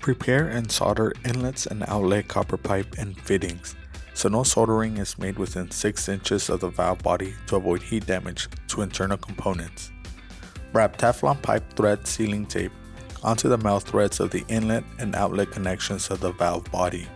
Prepare and solder inlets and outlet copper pipe and fittings, so no soldering is made within 6 inches of the valve body to avoid heat damage to internal components. Wrap Teflon pipe thread sealing tape onto the mouth threads of the inlet and outlet connections of the valve body.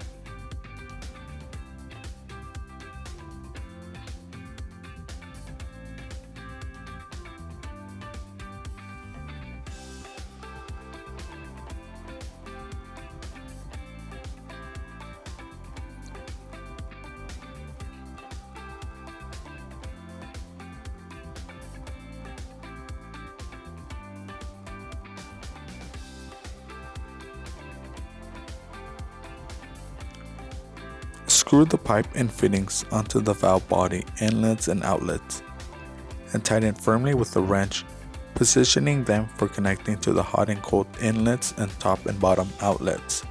Screw the pipe and fittings onto the valve body, inlets and outlets, and tighten firmly with a wrench, positioning them for connecting to the hot and cold inlets and top and bottom outlets.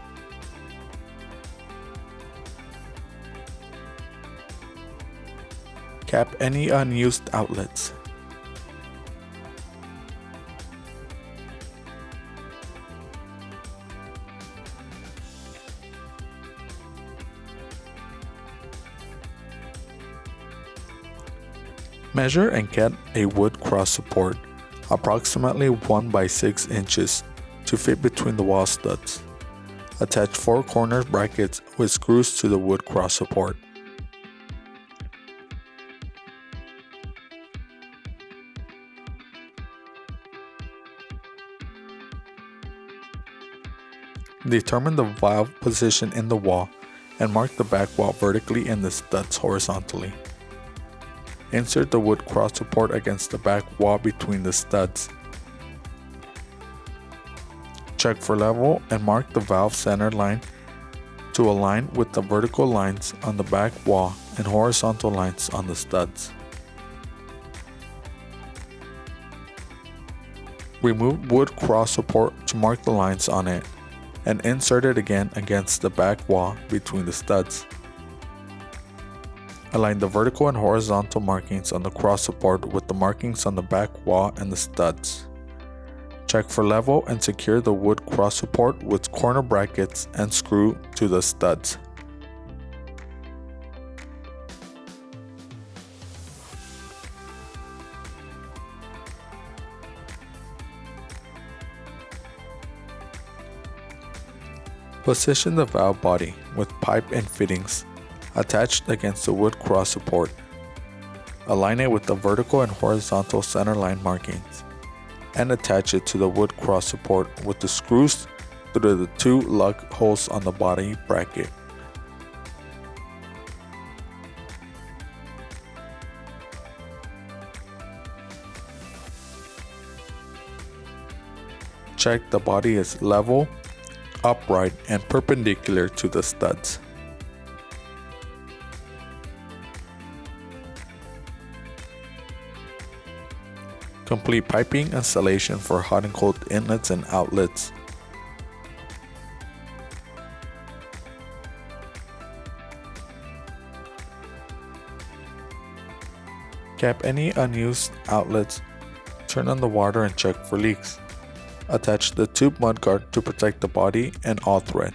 Cap any unused outlets. Measure and get a wood cross support, approximately 1 by 6 inches, to fit between the wall studs. Attach 4 corner brackets with screws to the wood cross support. Determine the valve position in the wall and mark the back wall vertically and the studs horizontally. Insert the wood cross support against the back wall between the studs. Check for level and mark the valve center line to align with the vertical lines on the back wall and horizontal lines on the studs. Remove wood cross support to mark the lines on it and insert it again against the back wall between the studs. Align the vertical and horizontal markings on the cross support with the markings on the back wall and the studs. Check for level and secure the wood cross support with corner brackets and screw to the studs. Position the valve body with pipe and fittings attached against the wood cross support. Align it with the vertical and horizontal center line markings and attach it to the wood cross support with the screws through the 2 lug holes on the body bracket. Check the body is level, upright, and perpendicular to the studs. Complete piping installation for hot and cold inlets and outlets. Cap any unused outlets, turn on the water and check for leaks. Attach the tube mudguard to protect the body and all thread.